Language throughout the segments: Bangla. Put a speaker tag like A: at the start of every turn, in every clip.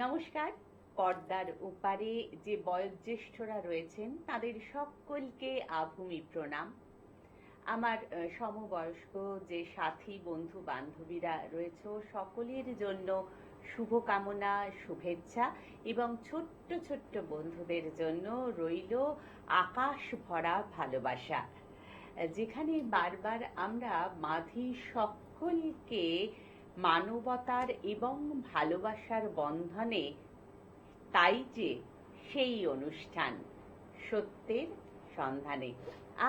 A: নমস্কার। পর্দার ওপারে যে বয়োজ্যেষ্ঠরা রয়েছেন তাদের সকলকে আভূমি প্রণাম। আমার সমবয়স্ক যে সাথী বন্ধু বান্ধবীরা রয়েছে সকলের জন্য শুভকামনা, শুভেচ্ছা এবং ছোট্ট ছোট্ট বন্ধুদের জন্য রইল আকাশ ভরা ভালোবাসা। যেখানে বারবার আমরা মাঝি সকলকে মানবতার এবং ভালোবাসার বন্ধনে, তাই যে সেই অনুষ্ঠান সত্যের সন্ধানে।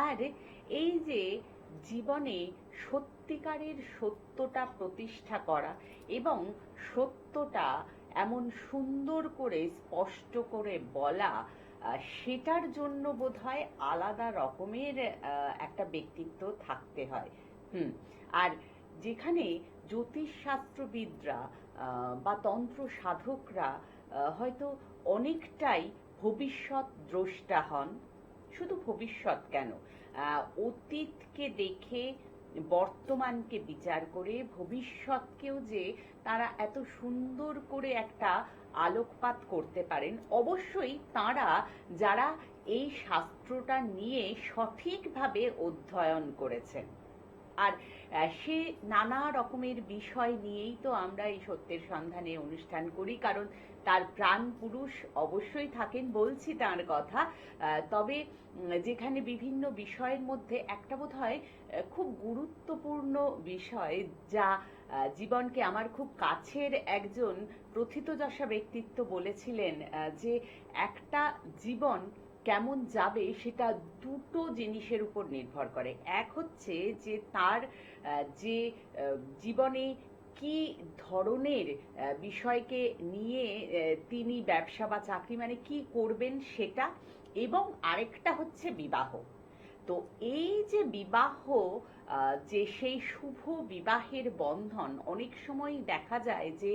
A: আর এই যে জীবনে সত্যিকারের সত্যটা প্রতিষ্ঠা করা এবং সত্যটা এমন সুন্দর করে স্পষ্ট করে বলা, সেটার জন্য বোধহয় আলাদা রকমের একটা ব্যক্তিত্ব থাকতে হয়। আর যেখানে জ্যোতিষশাস্ত্রবিদরা বা তন্ত্র সাধকরা হয়তো অনেকটাই ভবিষ্যৎ দ্রষ্টা হন। শুধু ভবিষ্যৎ কেন, অতীতকে দেখে বর্তমানকে বিচার করে ভবিষ্যৎকেও যে তারা এত সুন্দর করে একটা আলোকপাত করতে পারেন, অবশ্যই তারা যারা এই শাস্ত্রটা নিয়ে সঠিকভাবে অধ্যয়ন করেছেন। আর সে নানা রকমের বিষয় নিয়েই তো আমরা এই সত্যের সন্ধানে অনুষ্ঠান করি, কারণ তার প্রাণ পুরুষ অবশ্যই থাকেন, বলছি তার কথা। তবে যেখানে বিভিন্ন বিষয়ের মধ্যে একটা বোধহয় খুব গুরুত্বপূর্ণ বিষয়, যা জীবনকে আমার খুব কাছের একজন প্রথিতযশা ব্যক্তিত্ব বলেছিলেন, যে একটা জীবন কেমন যাবে সেটা দুটো জিনিসের উপর নির্ভর করে। এক হচ্ছে যে তার যে জীবনে কি ধরনের বিষয়কে নিয়ে তিনি ব্যবসা বা চাকরি মানে কি করবেন সেটা, এবং আরেকটা হচ্ছে বিবাহ। তো এই যে বিবাহ, যে সেই শুভ বিবাহের বন্ধন, অনেক সময় দেখা যায় যে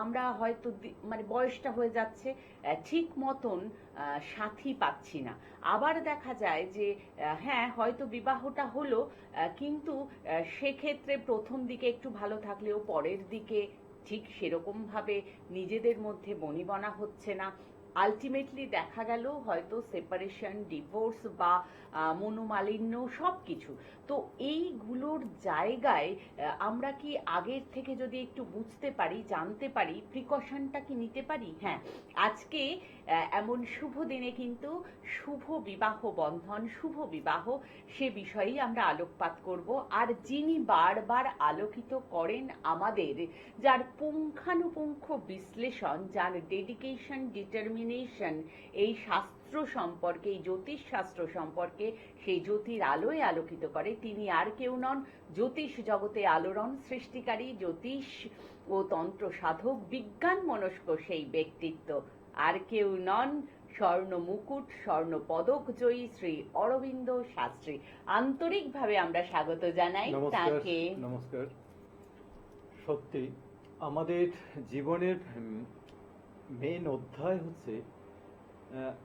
A: আমরা হয়তো মানে বয়সটা হয়ে যাচ্ছে, ঠিক মতন সাথী পাচ্ছি না। আবার দেখা যায় যে হ্যাঁ হয়তো বিবাহটা হলো, কিন্তু সেক্ষেত্রে প্রথম দিকে একটু ভালো থাকলেও পরের দিকে ঠিক সেরকম ভাবে নিজেদের মধ্যে বনিবনা হচ্ছে না। আলটিমেটলি দেখা গেল হয়তো সেপারেশন, ডিভোর্স বা মনোমালিন্য সবকিছু। তো এইগুলোর জায়গায় আমরা কি আগের থেকে যদি একটু বুঝতে পারি, জানতে পারি, প্রিকশনটা কি নিতে পারি? হ্যাঁ, আজকে এমন শুভ দিনে কিন্তু শুভ বিবাহ বন্ধন, শুভ বিবাহ, সে বিষয়েই আমরা আলোকপাত করব। আর যিনি বারবার আলোকিত করেন আমাদের, যার পুঙ্খানুপুঙ্খ বিশ্লেষণ, যার ডেডিকেশন, ডিটারমিনেশন এই শাস্ত্র সম্পর্কে, এই জ্যোতিষ শাস্ত্র সম্পর্কে সেই জ্যোতির আলোয় আলোকিত করে, তিনি আর কেউ নন, জ্যোতিষ জগতে আলোড়ন সৃষ্টিকারী জ্যোতিষ ও তন্ত্র সাধক, বিজ্ঞান মনস্ক সেই ব্যক্তিত্ব, আর কেউ নন, স্বর্ণ মুকুট, স্বর্ণ পদক জয়ী শ্রী অরবিন্দ শাস্ত্রী। আন্তরিকভাবে আমরা স্বাগত জানাই তাকে।
B: নমস্কার। সত্যি আমাদের জীবনের মেন অধ্যায় হচ্ছে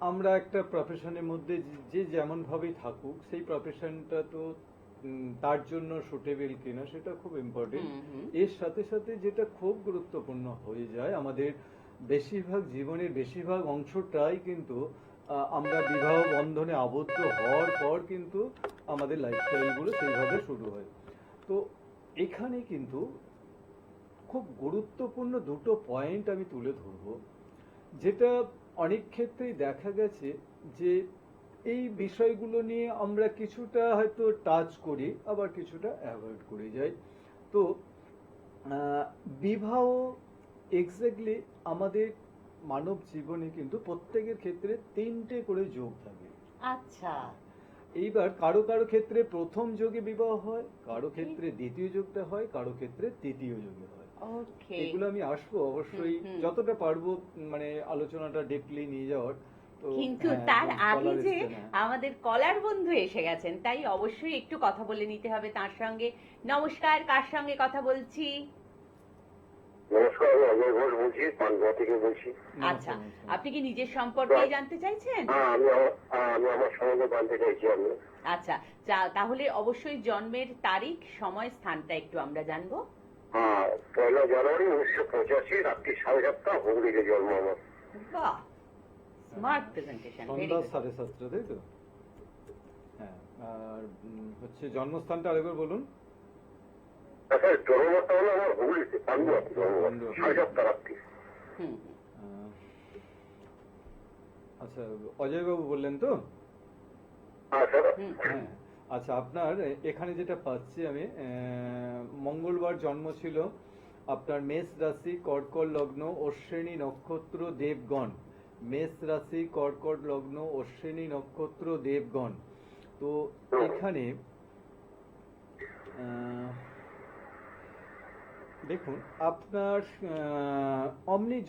B: আমরা একটা প্রফেশনের মধ্যে যে যেমন ভাবে থাকুক, সেই প্রফেশনটা তো তার জন্য সুটেবল কিনা সেটা খুব ইম্পর্টেন্ট। এর সাথে সাথে যেটা খুব গুরুত্বপূর্ণ হয়ে যায়, আমাদের বেশিরভাগ জীবনের বেশিরভাগ অংশটাই কিন্তু আমরা বিবাহ বন্ধনে আবদ্ধ হওয়ার পর কিন্তু আমাদের লাইফস্টাইলগুলো সেইভাবে শুরু হয়। তো এখানে কিন্তু খুব গুরুত্বপূর্ণ দুটো পয়েন্ট আমি তুলে ধরব, যেটা অনেক ক্ষেত্রেই দেখা গেছে যে এই বিষয়গুলো নিয়ে আমরা কিছুটা হয়তো টাচ করি, আবার কিছুটা অ্যাভয়েড করে যাই। তো বিবাহ এক্স্যাক্টলি আমাদের মানব জীবনে কিন্তু প্রত্যেকের ক্ষেত্রে তিনটে করে যোগ থাকে।
A: আচ্ছা,
B: এইবার কারো কারো ক্ষেত্রে প্রথম যোগে বিবাহ হয়, কারো ক্ষেত্রে দ্বিতীয় যোগটা হয়, কারো ক্ষেত্রে তৃতীয় যোগে হয়। এগুলো আমি আসবো অবশ্যই, যতটা পারবো মানে আলোচনাটা ডিপলি নিয়ে যাওয়ার।
A: কিন্তু তার আগে যে আমাদের কলার বন্ধু এসে গেছেন, তাই অবশ্যই একটু কথা বলে নিতে হবে তার সঙ্গে। নমস্কার, কার সঙ্গে কথা বলছি?
C: নমস্কার, আমি অজয় ঘোষ বলছি, পান্ডুয়া থেকে বলছি।
A: আচ্ছা, আপনি কি নিজের সম্পর্কে জানতে চাইছেন?
C: আমি আমার সম্বন্ধে জানতে চাইছি। আমি
A: আচ্ছা, তাহলে অবশ্যই জন্মের তারিখ, সময়, স্থানটা একটু আমরা জানবো।
C: হ্যাঁ, 1 জানুয়ারি 1985 রাত্রি 7:30 হুগলিতে জন্ম আমার।
A: বাহ, স্মার্ট প্রেজেন্টেশন, ভেরি
B: সন্ধ্যা
A: গুড।
B: 7:30, তাই তো? হ্যাঁ। আর হচ্ছে জন্মস্থানটা আরেকবার বলুন।
C: স্যার জন্মটা হলো আমার হুগলিতে, পান্ডুয়াতে জন্ম,
B: পান্ডুয়া।
C: 7:30 রাত্রি।
A: হুম,
B: আহ, আচ্ছা, অজয়বাবু বললেন তো?
C: হ্যাঁ স্যার।
A: হুম।
B: হ্যাঁ। আচ্ছা, আপনার এখানে যেটা পাচ্ছি আমি, মঙ্গলবার জন্ম ছিল আপনার, মেষ রাশি, কর্কট লগ্ন, অশ্বিনী নক্ষত্র, দেবগণ। মেষ রাশি, কর্কট লগ্ন, অশ্বিনী নক্ষত্র, দেবগণ। তো এখানে দেখুন, আপনার অমনি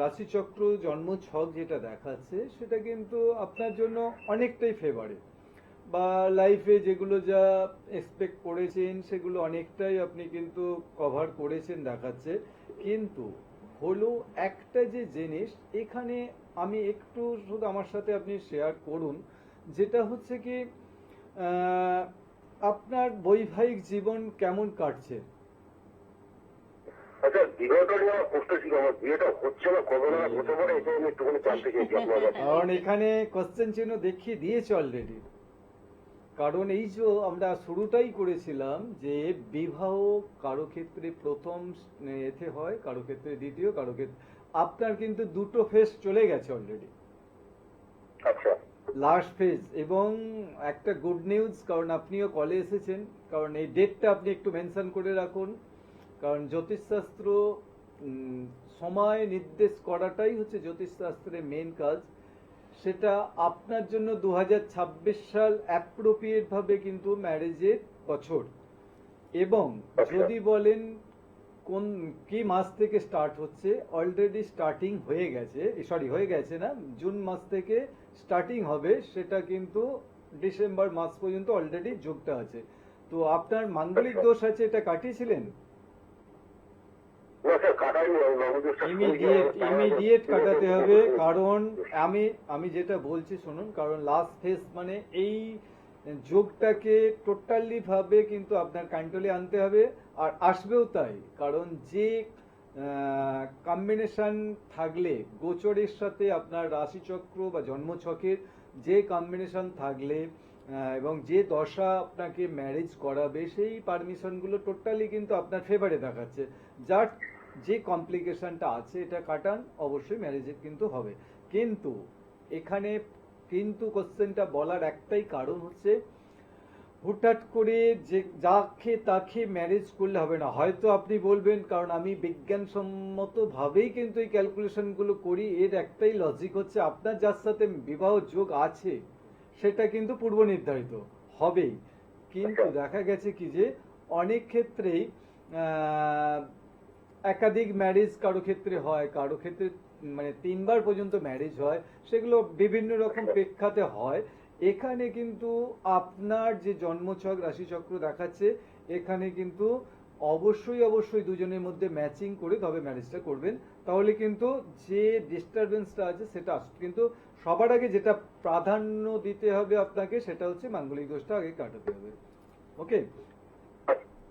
B: রাশিচক্র জন্ম ছক যেটা দেখাচ্ছে সেটা কিন্তু আপনার জন্য অনেকটাই ফেভারে, বা লাইফে যেগুলো যা এক্সপেক্ট করেছেন সেগুলো অনেকটাই আপনি কিন্তু কভার করেছেন দেখাচ্ছে। কিন্তু হলো একটা যে জিনিস এখানে, আমি একটু শুধু আমার সাথে আপনি শেয়ার করুন, যেটা হচ্ছে কি আপনার বৈবাহিক জীবন কেমন কাটছে?
C: আচ্ছা, বিবাহটা নিয়ে আমার প্রশ্ন ছিল, আমার বিয়েটা হচ্ছে না, কবে না হতে পারে, এটা আমি একটুখানি জানতে চাইছি আপনার কাছে।
B: কারণ এখানে কোশ্চেন চিহ্ন দেখিয়ে দিয়েছে অলরেডি। কারণ এই যে আমরা শুরুটাই করেছিলাম যে বিবাহ কারো ক্ষেত্রে প্রথম এতে হয়, কারো ক্ষেত্রে দ্বিতীয়, কারো ক্ষেত্রে আপনার কিন্তু দুটো ফেজ চলে গেছে অলরেডি,
C: আচ্ছা।
B: Last phase. এবং একটা গুড নিউজ, কারণ আপনিও কলে এসেছেন, কারণ এই ডেটটা আপনি একটু মেনশন করে রাখুন, কারণ জ্যোতিষশাস্ত্র সময় নির্দেশ করাটাই হচ্ছে জ্যোতিষশাস্ত্রের মেন কাজ। সেটা আপনার জন্য 2026 সাল অ্যাপ্রোপ্রিয়েট ভাবে কিন্তু ম্যারেজের বছর। এবং যদি বলেন কোন কি মাস থেকে স্টার্ট হচ্ছে, অলরেডি স্টার্টিং হয়ে গেছে, হয়ে গেছে না, জুন মাস থেকে স্টার্টিং হবে, সেটা কিন্তু ডিসেম্বর মাস পর্যন্ত অলরেডি যুক্ত আছে। তো আপনার মাঙ্গলিক দোষ আছে, এটা কাটিয়েছিলেন?
C: না স্যার, কাটাইনি, আমি বাবুদের
B: ইমিডিয়েট কাটাতে হবে। কারণ আমি যেটা বলছি শুনুন, কারণ লাস্ট ফেজ মানে এই যোগটাকে টোটালি ভাবে কিন্তু আপনার কন্ট্রোলে আনতে হবে, আর আসবেও তাই। কারণ যে কম্বিনেশন থাকলে গোচরের সাথে আপনার রাশিচক্র বা জন্মছকের যে কম্বিনেশন থাকলে এবং যে দশা আপনাকে ম্যারেজ করাবে, সেই পারমিশনগুলো টোটালি কিন্তু আপনার ফেভারে দেখাচ্ছে। যার যে কমপ্লিকেশনটা আছে এটা কাটান, অবশ্যই ম্যারেজের কিন্তু হবে। কিন্তু এখানে কিন্তু কোশ্চেনটা বলার একটাই কারণ হচ্ছে, হুটহাট করে যে যাকে তাকে ম্যারেজ করলে হবে না। হয়তো আপনি বলবেন, কারণ আমি বিজ্ঞানসম্মত ভাবেই কিন্তু এই ক্যালকুলেশনগুলো করি, এর একটাই লজিক হচ্ছে আপনার যার সাথে বিবাহ যোগ আছে সেটা কিন্তু পূর্ব নির্ধারিত হবেই। কিন্তু দেখা গেছে কি যে অনেক ক্ষেত্রেই একাধিক ম্যারেজ কারো ক্ষেত্রে হয়, কারো ক্ষেত্রে মানে 3 বার পর্যন্ত ম্যারেজ হয়, সেগুলো বিভিন্ন রকম প্রেক্ষাতে হয়। এখানে কিন্তু আপনার যে জন্মছক রাশিচক্র দেখাচ্ছে, এখানে কিন্তু অবশ্যই দুজনের মধ্যে ম্যাচিং করে তবে ম্যারেজটা করবেন, তাহলে কিন্তু যে ডিস্টারবেন্সটা আছে সেটা আসবে। কিন্তু সবার আগে যেটা প্রাধান্য দিতে হবে আপনাকে, সেটা হচ্ছে মাঙ্গলিক দোষটা আগে কাটাতে হবে। ওকে?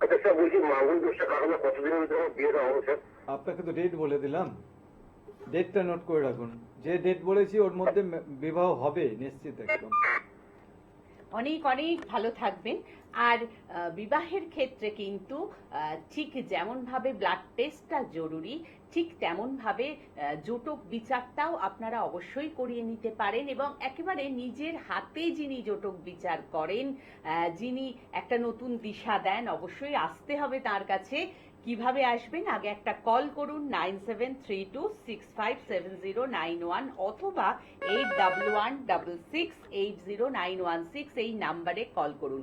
C: আচ্ছা স্যার, বলছি মাঙ্গল দোষটা কাটানো কতদিনের ভিতরে আমার বিয়েটা হবে স্যার?
B: আপনাকে তো ডেট বলে দিলাম, ডেটটা নোট করে রাখুন। যে ডেট বলেছি ওর মধ্যে বিবাহ হবে নিশ্চিত একদম।
A: অনেক অনেক ভালো থাকবেন। আর বিবাহের ক্ষেত্রে কিন্তু ঠিক যেমনভাবে ব্লাড টেস্টটা জরুরি, ঠিক তেমনভাবে জোটক বিচারটাও আপনারা অবশ্যই করিয়ে নিতে পারেন। এবং একেবারে নিজের হাতে যিনি জোটক বিচার করেন, যিনি একটা নতুন দিশা দেন, অবশ্যই আসতে হবে তার কাছে। কিভাবে আসবেন? আগে একটা কল করুন 9732657091 অথবা 8116680916 এই নাম্বারে কল করুন।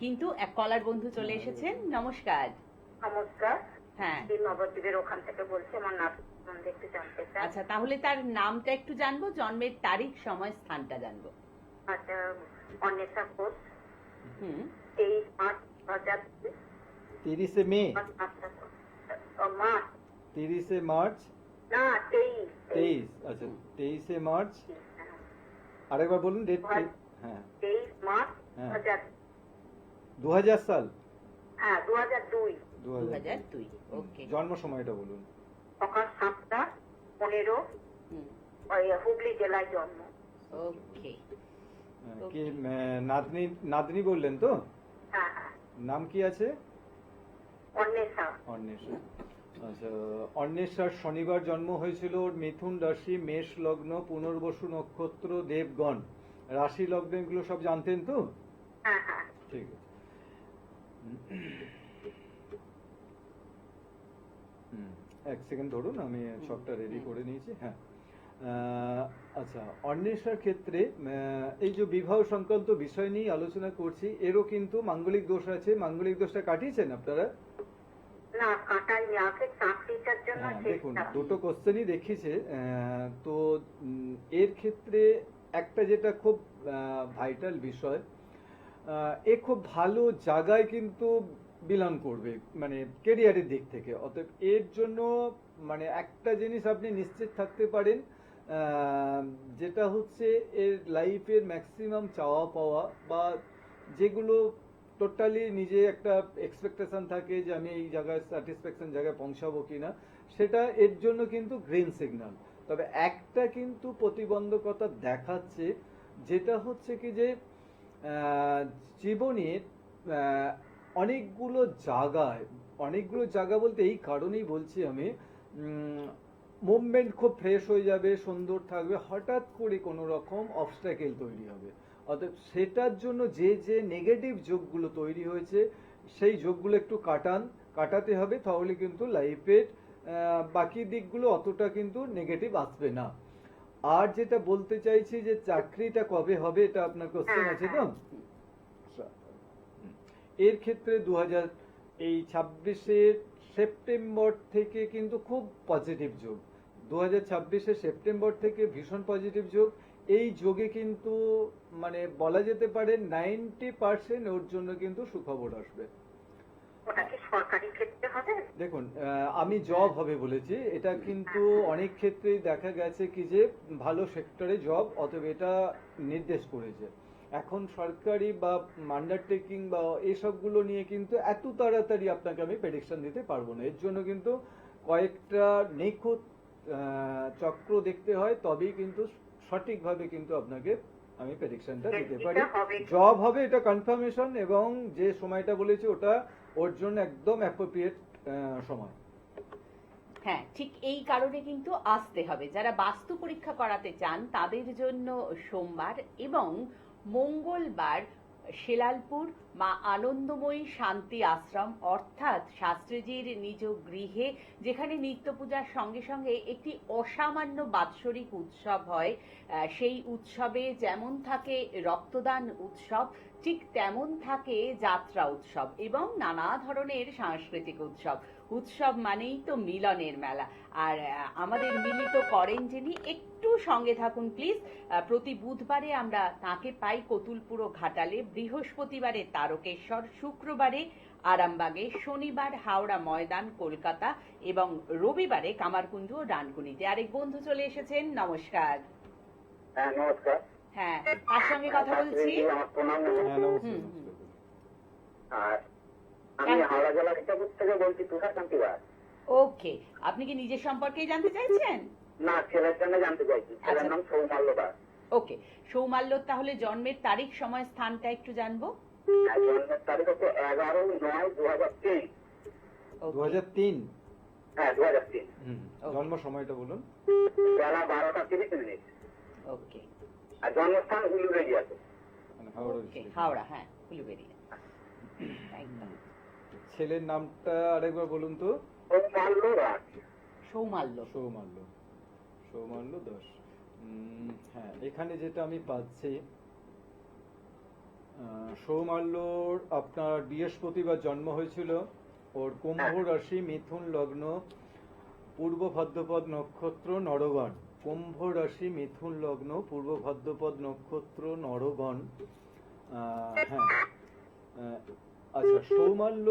A: কিন্তু এক কলার বন্ধু চলে এসেছেন। নমস্কার।
D: নমস্কার,
A: হ্যাঁ,
D: নবদ্বীপের ওখান থেকে বলছি। আমার নাম সম্বন্ধে একটু জানতে চাই।
A: আচ্ছা, তাহলে তার নামটা একটু জানবো, জন্মের তারিখ, সময়, স্থানটা জানবো।
D: আচ্ছা, অন্বেষা ঘোষ,
A: হুম
D: 23/5/2020।
B: 30 মে,
D: মার্চ
B: 30 মার্চ,
D: না 23
B: আচ্ছা 23 মার্চ। আরেকবার বলুন ডেট। হ্যাঁ,
D: 23 মার্চ
B: হ্যাঁ।
D: 2000।
B: 2000 সাল।
D: হ্যাঁ, 2002।
A: 2002 ওকে।
B: জন্ম সময়টা বলুন।
D: সকাল 7:15 ওই হুগলি জেলায় জন্ম।
A: ওকে।
B: কি নাতনি নাতনি বললেন তো?
D: হ্যাঁ হ্যাঁ,
B: নাম কি আছে?
D: অন্বেষা।
B: অন্বেষা। আচ্ছা, অন্বেষার শনিবার জন্ম হয়েছিল। ওর মিথুন রাশি, মেষ লগ্ন, পুনর্বসু নক্ষত্র, দেবগণ রাশি লগ্ন, এগুলো সব জানতেন তো?
D: হ্যাঁ হ্যাঁ,
B: ঠিক আছে। এক সেকেন্ড ধরুন, আমি সবটা রেডি করে নিয়েছি। হ্যাঁ, আচ্ছা, অন্বেষার ক্ষেত্রে এই যে বিবাহ সংক্রান্ত বিষয় নিয়ে আলোচনা করছি, এরও কিন্তু মাঙ্গলিক দোষ আছে। মাঙ্গলিক দোষটা কাটিয়েছেন আপনারা?
D: না কাটাইনি, আগে চাকরিটার জন্য
B: হ্যাঁ, দেখুন
D: চেষ্টা।
B: দুটো কোশ্চেনই দেখিয়েছে। তো এর ক্ষেত্রে একটা যেটা খুব ভাইটাল বিষয়, এ খুব ভালো জায়গায় কিন্তু বিলং করবে, মানে কেরিয়ারের দিক থেকে। অতএব এর জন্য মানে একটা জিনিস আপনি নিশ্চিত থাকতে পারেন, যেটা হচ্ছে এর লাইফের ম্যাক্সিমাম চাওয়া পাওয়া বা যেগুলো টোটালি নিজে একটা এক্সপেকটেশন থাকে যে আমি এই জায়গায় স্যাটিসফ্যাকশন জায়গায় পৌঁছাবো কিনা, সেটা এর জন্য কিন্তু গ্রিন সিগন্যাল। তবে একটা কিন্তু প্রতিবন্ধকতা দেখাচ্ছে, যেটা হচ্ছে কি যে জীবনের অনেকগুলো জায়গা বলতে এই কারণেই বলছি আমি, মুভমেন্ট খুব ফ্রেশ হয়ে যাবে, সুন্দর থাকবে, হঠাৎ করে কোনো রকম অবস্ট্যাকেল তৈরি হবে। অর্থাৎ সেটার জন্য যে যে নেগেটিভ যোগগুলো তৈরি হয়েছে, সেই যোগগুলো একটু কাটাতে হবে, তাহলে কিন্তু লাইফের বাকি দিকগুলো অতটা কিন্তু নেগেটিভ আসবে না। আর যেটা বলতে চাইছি যে চাকরিটা কবে হবে, এটা আপনার কোশ্চেন আছে তো? এর ক্ষেত্রে 2026 সেপ্টেম্বর থেকে কিন্তু খুব পজিটিভ যোগ। 2026 সেপ্টেম্বর থেকে ভীষণ পজিটিভ যোগ। এই যোগে কিন্তু মানে বলা যেতে পারে 90% ওর জন্য কিন্তু সুখবর আসবে।
D: ওটা কি সরকারি ক্ষেত্রে হবে?
B: দেখুন, আমি জব হবে বলেছি, এটা কিন্তু অনেক ক্ষেত্রেই দেখা গেছে কি যে ভালো সেক্টরে জব, অতএব এটা নির্দেশ করেছে। এখন সরকারি বা আন্ডারটেকিং বা এসবগুলো নিয়ে কিন্তু এত তাড়াতাড়ি আপনাকে আমি প্রেডিকশন দিতে পারবো না। এর জন্য কিন্তু কয়েকটা নিখুঁত চক্র দেখতে হয়, তবেই কিন্তু সঠিকভাবে কিন্তু আপনাকে আমি প্রেডিকশনটা দিতে পারি। জব হবে এটা কনফার্মেশন, এবং যে সময়টা বলেছি ওটা ওর জন্য একদম অ্যাপ্রোপ্রিয়েট সময়।
A: হ্যাঁ, ঠিক এই কারণে কিন্তু আসতে হবে। যারা বাস্তু পরীক্ষা করাতে চান তাদের জন্য সোমবার এবং মঙ্গলবার শেলালপুর মা আনন্দময়ী শান্তি আশ্রম, অর্থাৎ শাস্ত্রীজির নিজ গৃহে, যেখানে নিত্য পূজার সঙ্গে সঙ্গে একটি অসামান্য বাৎসরিক উৎসব হয়। সেই উৎসবে যেমন থাকে রক্তদান উৎসব, ঠিক তেমন থাকে যাত্রা উৎসব এবং নানা ধরনের সাংস্কৃতিক উৎসব। উৎসব মানেই তো মিলনের মেলা। আর আমাদের মিলিত করেন যিনি, একটু সঙ্গে থাকুন প্লিজ। প্রতি বুধবারে আমরা তাকে পাই কতুলপুর ঘাটালে, বৃহস্পতিবারে তারকেশ্বর, শুক্রবারে আরামবাগে, শনিবার হাওড়া ময়দান কলকাতা এবং রবিবারে কামারকুণ্ডু ও ডানকুনিতে। আরেক বন্ধু চলে এসেছেন, নমস্কার।
C: হ্যাঁ নমস্কার।
A: হ্যাঁ, তার সঙ্গে কথা বলছি।
C: আমার প্রণাম।
B: হ্যাঁ, নমস্কার।
C: আর আমি হাওড়া জেলার ইটাপুর থেকে বলছি, তুষারকান্তি দাস।
A: ওকে, আপনি কি নিজের সম্পর্কেই জানতে চাইছেন?
C: না, ছেলের জন্য জানতে চাইছি। ছেলের নাম সৌমাল্য দাস।
A: ওকে, সৌমাল্য, তাহলে জন্মের তারিখ, সময়, স্থানটা একটু জানবো।
C: জন্মের তারিখ হচ্ছে 11/9/2003।
B: 2003?
C: হ্যাঁ 2003।
B: জন্ম সময়টা বলুন।
C: বেলা 12:30।
A: ওকে,
C: আর জন্মস্থান উলুবেড়িয়া আছে।
B: মানে হাওড়া
A: ওকে,
B: district।
A: হাওড়া, হ্যাঁ, উলুবেড়িয়া। একদম।
B: ছেলের নামটা আরেকবার বলুন তো।
C: সৌমাল্য দাস।
A: সৌমাল্য।
B: সৌমাল্য দাস। হ্যাঁ, এখানে যেটা আমি পাচ্ছি, সৌমাল্যর আপনার বৃহস্পতিবার জন্ম হয়েছিল। ওর কুম্ভ রাশি, মিথুন লগ্ন, পূর্ব ভাদ্রপদ নক্ষত্র, নরগণ। কুম্ভ রাশি, মিথুন লগ্ন, পূর্ব ভাদ্রপদ নক্ষত্র, নরগণ। হ্যাঁ, আচ্ছা, সৌমাল্য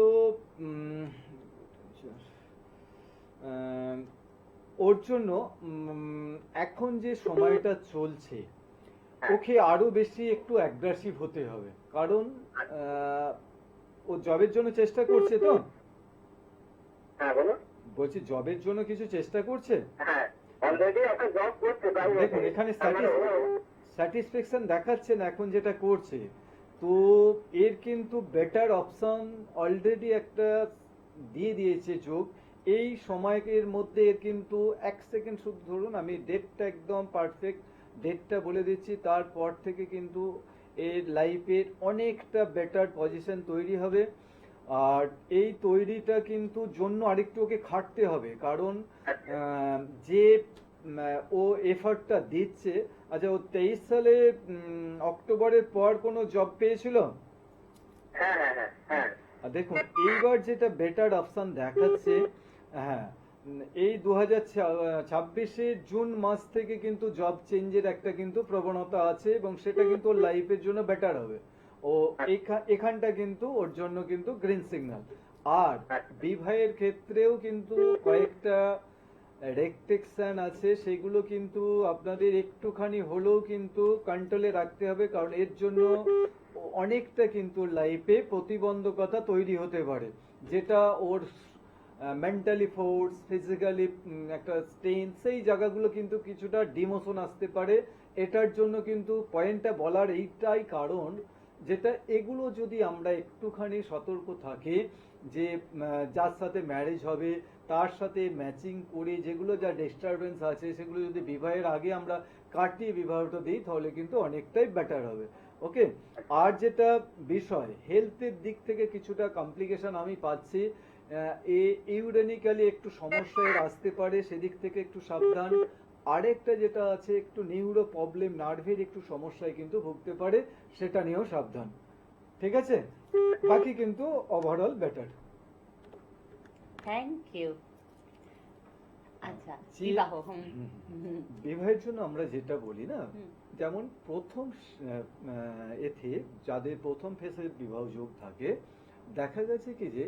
B: ওর জন্য এখন যে সময়টা চলছে, ওকে আরো বেশি একটু অ্যাগ্রেসিভ হতে হবে, কারণ ও জবের জন্য চেষ্টা করছে তো।
C: হ্যাঁ বলো।
B: বলছি জবের জন্য কিছু চেষ্টা করছে?
C: হ্যাঁ অলরেডি একটা জব করছে, তাই
B: দেখুন এখানে
C: তার মানে
B: স্যাটিসফ্যাকশন দেখাচ্ছে না এখন যেটা করছে, তো এর কিন্তু বেটার অপশন অলরেডি একটা দিয়ে দিয়েছে যোগ। এই সময়ের মধ্যে এর কিন্তু 1 সেকেন্ড শুধু ধরুন, আমি ডেটটা একদম পারফেক্ট ডেটটা বলে দিচ্ছি, তারপর থেকে কিন্তু এর লাইফের অনেকটা বেটার পজিশন তৈরি হবে। আর এই তৈরিটা কিন্তু জন্য আরেকটু ওকে খাটতে হবে, কারণ যে ও এফার্টটা দিচ্ছে। আচ্ছা, ও 23 সালে অক্টোবরের পর কোনো জব পেয়েছিল?
C: হ্যাঁ হ্যাঁ হ্যাঁ হ্যাঁ।
B: আর দেখুন এইবার যেটা বেটার অপশন দেখাচ্ছে, হ্যাঁ এই 2026 জুন মাস থেকে কিন্তু জব চেঞ্জের একটা কিন্তু প্রবণতা আছে, এবং সেটা কিন্তু ওর লাইফের জন্য বেটার হবে। ও এখানটা কিন্তু ওর জন্য কিন্তু গ্রিন সিগন্যাল। আর বিবাহের ক্ষেত্রেও কিন্তু কয়েকটা রেস্ট্রিকশন আছে, সেগুলো কিন্তু আপনাদের একটুখানি হলেও কিন্তু কন্ট্রোলে রাখতে হবে, কারণ এর জন্য অনেকটা কিন্তু লাইফে প্রতিবন্ধকতা তৈরি হতে পারে, যেটা ওর মেন্টালি ফোর্স, ফিজিক্যালি একটা স্ট্রেন, সেই জায়গাগুলো কিন্তু কিছুটা ডিমোশন আসতে পারে। এটার জন্য কিন্তু পয়েন্টটা বলার এইটাই কারণ, যেটা এগুলো যদি আমরা একটুখানি সতর্ক থাকি যে যার সাথে ম্যারেজ হবে তার সাথে ম্যাচিং করে যেগুলো যা ডিস্টারবেন্স আছে সেগুলো যদি বিবাহের আগে আমরা কাটিয়ে বিবাহটা দিই, তাহলে কিন্তু অনেকটাই বেটার হবে। ওকে। আর যেটা বিষয় হেলথের দিক থেকে কিছুটা কমপ্লিকেশন আমি পাচ্ছি, ইউরেনিক্যালি একটু সমস্যা এর আসতে পারে, সেদিক থেকে একটু সাবধান। আরেকটা যেটা আছে, একটু নিউরো প্রবলেম, নার্ভের একটু সমস্যায় কিন্তু ভুগতে পারে, সেটা নিয়েও সাবধান। ঠিক আছে? বাকি কিন্তু ওভারঅল বেটার।
A: Thank you. আচ্ছা,
B: জি।
A: বিবাহ। হুম।
B: বিবাহের জন্য আমরা যেটা বলি না,
A: হুম।
B: যেমন প্রথম এতে যাদের প্রথম ফেসে বিবাহ যোগ থাকে, দেখা গেছে কি যে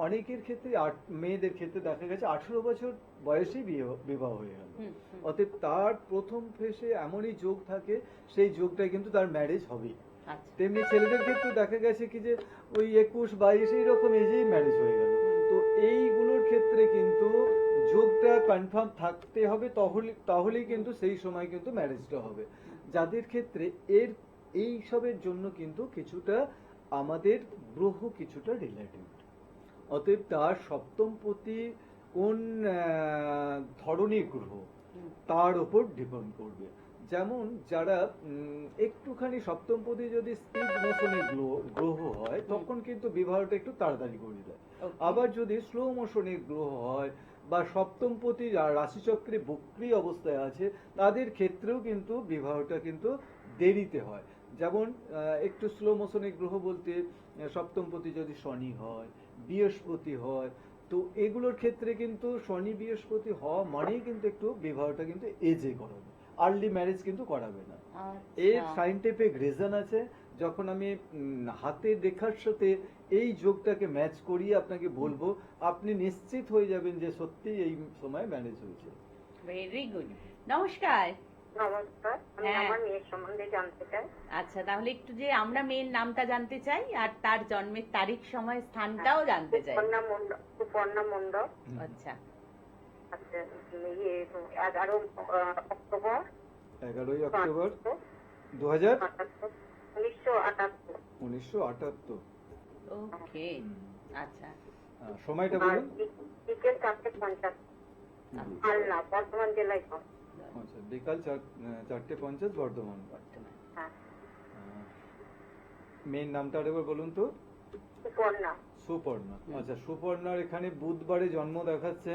B: অনেকের ক্ষেত্রে মেয়েদের ক্ষেত্রে দেখা গেছে 18 বছর বয়সেই বিবাহ হয়ে গেল। অতএব তার প্রথম ফেসে এমনই যোগ থাকে, সেই যোগটাই কিন্তু তার ম্যারেজ হবেই।
A: আচ্ছা।
B: তেমনি ছেলেদের ক্ষেত্রে দেখা গেছে কি যে ওই 21-22 এইরকম এজেই ম্যারেজ হয়ে গেল। তো এইগুলোর ক্ষেত্রে কিন্তু যোগটা কনফার্ম থাকতে হবে, তাহলেই কিন্তু সেই সময় কিন্তু ম্যারেজটা হবে। যাদের ক্ষেত্রে এই সবের জন্য কিন্তু কিছুটা আমাদের গ্রহ কিছুটা রিলেটিভ। অতএব তার সপ্তমপতি কোন ধরনের গ্রহ তার উপর ডিপেন্ড করবে। যেমন যারা একটুখানি সপ্তমপতি যদি স্পিড মোশনের গ্রহ হয়, তখন কিন্তু বিবাহটা একটু তাড়াতাড়ি করে দেয়। আবার যদি স্লো মোশনের গ্রহ হয় বা সপ্তমপতি রাশিচক্রে বক্রী অবস্থায় আছে, তাদের ক্ষেত্রেও কিন্তু বিবাহটা কিন্তু দেরিতে হয়। যেমন একটু স্লো মোশনের গ্রহ বলতে সপ্তমপতি যদি শনি হয়, বৃহস্পতি হয়, তো এগুলোর ক্ষেত্রে কিন্তু শনি বৃহস্পতি হওয়া মানেই কিন্তু একটু বিবাহটা কিন্তু এজে করাবে, আর্লি ম্যারেজ কিন্তু করাবে না। এর সাইন্টিফিক রিজন আছে। যখন আমি হাতের রেখার সাথে এই যোগটাকে ম্যাচ করিয়ে আপনাকে বলবো, আপনি নিশ্চিত হয়ে যাবেন যে সত্যি এই সময় ম্যারেজ হয়েছে।
A: Very good. নমস্কার।
D: নমস্কার, আমি
A: হ্যাঁ।
D: আমার মেয়ের সম্বন্ধে জানতে চাই।
A: আচ্ছা, তাহলে একটু যে আমরা মেয়ের নামটা জানতে চাই আর তার জন্মের তারিখ, সময়, স্থানটাও জানতে চাই।
D: সুপর্ণা মণ্ডল।
A: আচ্ছা।
D: আচ্ছা, 11 অক্টোবর
B: 11ই অক্টোবর 2078।
D: 1978।
A: ওকে। আচ্ছা।
B: সময়টা
D: আর
B: বলুন।
D: বিকেল 4:50, আলনা, বর্ধমান জেলায়।
B: আচ্ছা, বিকাল 4:50 বর্ধমান।
D: হ্যাঁ।
B: মেয়ের নামটা আরেকবার বলুন তো।
D: সুপর্ণা।
B: সুপর্ণা। আচ্ছা, সুপর্ণার এখানে বুধবারে জন্ম দেখাচ্ছে।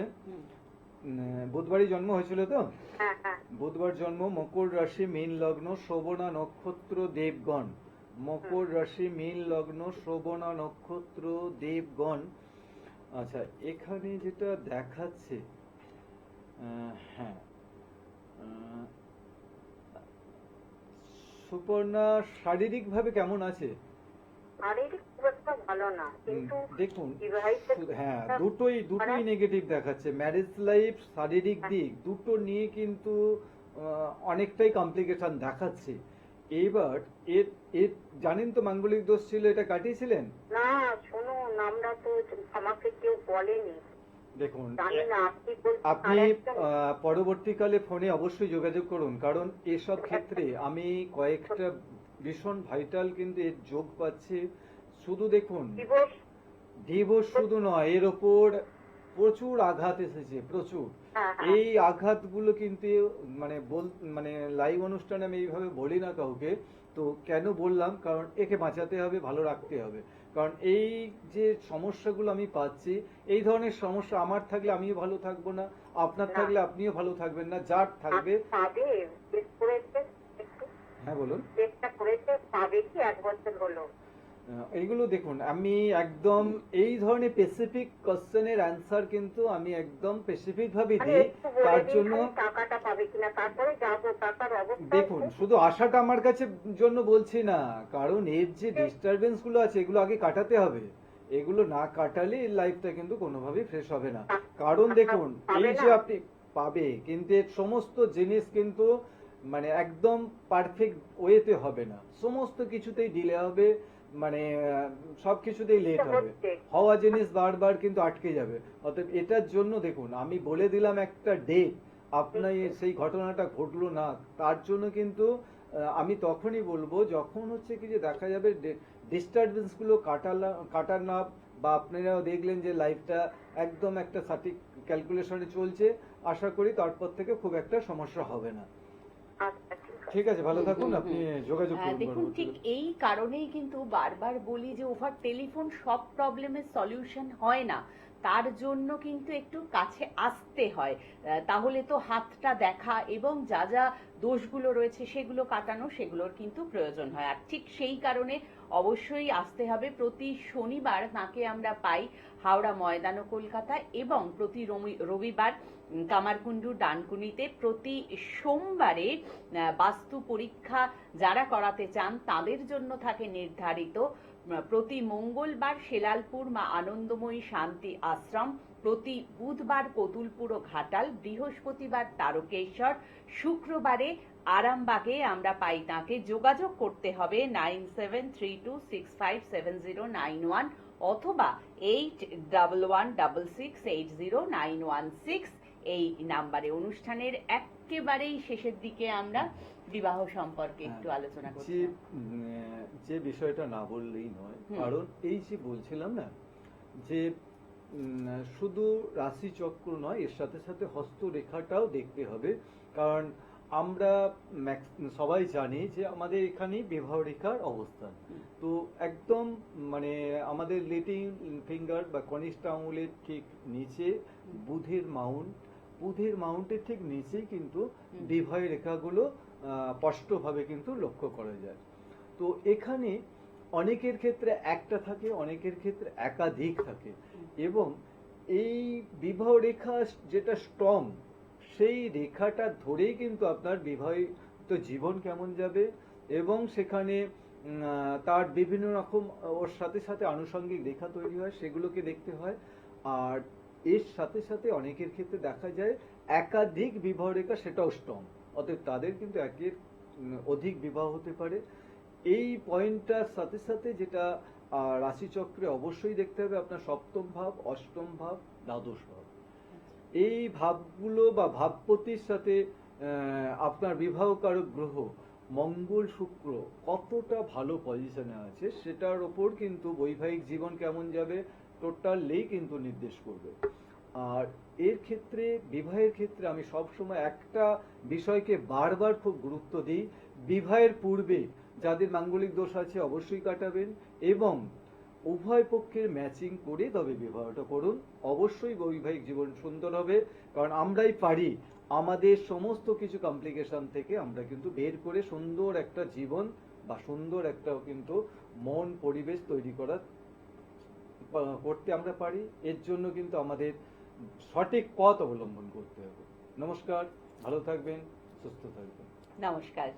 B: বুধবারই জন্ম হয়েছিল তো?
D: হ্যাঁ হ্যাঁ।
B: বুধবার জন্ম, মকর রাশি, মীন লগ্ন, শ্রবণা নক্ষত্র, দেবগণ। মকর রাশি, মীন লগ্ন, শ্রবণা নক্ষত্র, দেবগণ। আচ্ছা, এখানে যেটা দেখাচ্ছে, হ্যাঁ, সুপর্ণা শারীরিক ভাবে কেমন আছে?
D: শারীরিক খুব একটা ভালো না, কিন্তু
B: দেখুন,
D: বিবাহিত।
B: হ্যাঁ, দুটোই নেগেটিভ দেখাচ্ছে। ম্যারেজ লাইফ, শারীরিক দিক দুটো নিয়ে কিন্তু অনেকটাই কমপ্লিকেশন দেখাচ্ছে। এবার এর জানেন তো মাঙ্গলিক দোষ ছিল, এটা কাটিয়েছিলেন?
D: না, শুনুন, নামটা তো আমাকে কেউ বলেনি,
B: দেখুন,
D: জানি না আপনি বলছেন
B: আপনি
D: আরেকজন।
B: পরবর্তীকালে ফোনে অবশ্যই যোগাযোগ করুন, কারণ এসব ক্ষেত্রে আমি কয়েকটা ভীষণ ভাইটাল কিন্তু এর যোগ পাচ্ছি। শুধু দেখুন,
D: দিবস
B: ডিভোর্স শুধু নয়, এর ওপর প্রচুর আঘাত এসেছে, প্রচুর।
D: হ্যাঁ, হ্যাঁ।
B: এই আঘাতগুলো কিন্তু মানে লাইভ অনুষ্ঠানে আমি এইভাবে বলি না কাউকে। তো কেন বললাম, কারণ একে বাঁচাতে হবে, ভালো রাখতে হবে। কারণ এই যে সমস্যাগুলো আমি পাচ্ছি, এই ধরনের সমস্যা আমার থাকলে আমিও ভালো থাকবো না, আপনার
D: না।
B: থাকলে আপনিও ভালো থাকবেন না, যার থাকবে।
D: পাবে, চেক করেছে একটু,
B: হ্যাঁ বলুন।
D: চেকটা করেছে, পাবে কি 1 বছর হলো।
B: এইগুলো দেখুন, আমি একদম এই ধরনের স্পেসিফিক কোশ্চেনের অ্যান্সার কিন্তু আমি একদম স্পেসিফিক ভাবে
D: মানে
B: দিই।
D: একটু বলে
B: তার
D: দিন
B: জন্য
D: খালি টাকাটা পাবে কিনা, তারপরে যাবো, টাকার অবস্থা
B: দেখুন, শুধু আশাটা আমার কাছে জন্য বলছি না, কারণ এর যে ডিস্টারবেন্স গুলো আছে এগুলো আগে কাটাতে হবে। এগুলো না কাটালে এর লাইফটা কিন্তু কোনোভাবেই ফ্রেশ হবে না। কারণ দেখুন, এই যে আপনি পাবে, কিন্তু এর সমস্ত জিনিস কিন্তু মানে একদম পারফেক্ট ওয়েতে হবে না, সমস্ত কিছুতেই ডিলে হবে, মানে সবকিছুতেই লেট হবে, হওয়া জিনিস বারবার কিন্তু আটকে যাবে। অতএব এটার জন্য দেখুন, আমি বলে দিলাম একটা ডেট, আপনার সেই ঘটনাটা ঘটলো না, তার জন্য কিন্তু আমি তখনই বলবো যখন হচ্ছে কি যে দেখা যাবে ডিস্টারবেন্স গুলো কাটার না, বা আপনারাও দেখলেন যে লাইফটা একদম একটা সঠিক ক্যালকুলেশনে চলছে। আশা করি তারপর থেকে খুব একটা সমস্যা হবে না।
D: আচ্ছা,
B: ঠিক আছে, ভালো থাকুন, আপনি যোগাযোগ করুন।
A: দেখুন, ঠিক এই কারণেই কিন্তু বারবার বলি যে ওভার টেলিফোন সব প্রবলেমের সলিউশন হয় না, তার জন্য কিন্তু একটু কাছে আসতে হয়। তাহলে তো হাতটা দেখা এবং যা যা দোষগুলো রয়েছে সেগুলো কাটানো, সেগুলোর কিন্তু প্রয়োজন হয়। আর ঠিক সেই কারণে অবশ্যই আসতে হবে। প্রতি শনিবার তাকে আমরা পাই হাওড়া ময়দান ও কলকাতা, এবং প্রতি রবিবার কামারকুণ্ডু ডানকুনিতে। প্রতি সোমবারে বাস্তু পরীক্ষা যারা করাতে চান তাদের জন্য থাকে নির্ধারিত। প্রতি মঙ্গলবার শেলালপুর মা আনন্দময়ী শান্তি আশ্রম, প্রতি বুধবার কতুলপুর ও ঘাটাল, বৃহস্পতিবার তারকেশ্বর, শুক্রবারে আরামবাগে আমরা পাই তাকে। যোগাযোগ করতে হবে 9732657091 অথবা 8116680916 এই নাম্বারে। অনুষ্ঠানের একেবারেই শেষের দিকে আমরা বিবাহ সম্পর্কে একটু আলোচনা করছি।
B: যে বিষয়টা না বললেই নয়, কারণ এই যে বলছিলাম না যে শুধু রাশি চক্র নয়, এর সাথে সাথে হস্তরেখাটাও দেখতে হবে। কারণ আমরা সবাই জানি যে আমাদের এখানে বিবাহ রেখার অবস্থান, তো একদম মানে আমাদের লিটিল ফিঙ্গার বা কনিষ্ঠ আঙুলের ঠিক নিচে বুধের মাউন্টের ঠিক নিচেই কিন্তু বিবাহ রেখাগুলো স্পষ্টভাবে কিন্তু লক্ষ্য করা যায়। তো এখানে অনেকের ক্ষেত্রে একটা থাকে, অনেকের ক্ষেত্রে একাধিক থাকে, এবং এই বিবাহ রেখা যেটা স্ট্রং, সেই রেখাটা ধরেই কিন্তু আপনার বিবাহিত জীবন কেমন যাবে, এবং সেখানে তার বিভিন্ন রকম ওর সাথে সাথে আনুষঙ্গিক রেখা তৈরি হয়, সেগুলোকে দেখতে হয়। আর এর সাথে সাথে অনেকের ক্ষেত্রে দেখা যায় একাধিক বিবাহ রেখা, সেটাও স্ট্রং, অতএব তাদের কিন্তু একের অধিক বিবাহ হতে পারে। এই পয়েন্টটার সাথে সাথে যেটা রাশিচক্রে অবশ্যই দেখতে হবে, আপনার সপ্তম ভাব, অষ্টম ভাব, দ্বাদশ ভাব, এই ভাবগুলো বা ভাবপতির সাথে আপনার বিবাহকারক গ্রহ মঙ্গল শুক্র কতটা ভালো পজিশনে আছে, সেটার ওপর কিন্তু বৈবাহিক জীবন কেমন যাবে টোটালি কিন্তু নির্দেশ করবে। আর এর ক্ষেত্রে, বিবাহের ক্ষেত্রে আমি সবসময় একটা বিষয়কে বারবার খুব গুরুত্ব দিই, বিবাহের পূর্বে যাদের মাঙ্গলিক দোষ আছে অবশ্যই কাটাবেন, এবং উভয় পক্ষের ম্যাচিং করে তবে বিবাহটা করুন। অবশ্যই বৈবাহিক জীবন সুন্দর হবে, কারণ আমরাই পারি আমাদের সমস্ত কিছু কমপ্লিকেশন থেকে আমরা কিন্তু বের করে সুন্দর একটা জীবন বা সুন্দর একটা কিন্তু মন পরিবেশ তৈরি করতে আমরা পারি। এর জন্য কিন্তু আমাদের সঠিক পথ অবলম্বন করতে হবে। নমস্কার, ভালো থাকবেন, সুস্থ থাকবেন।
A: নমস্কার।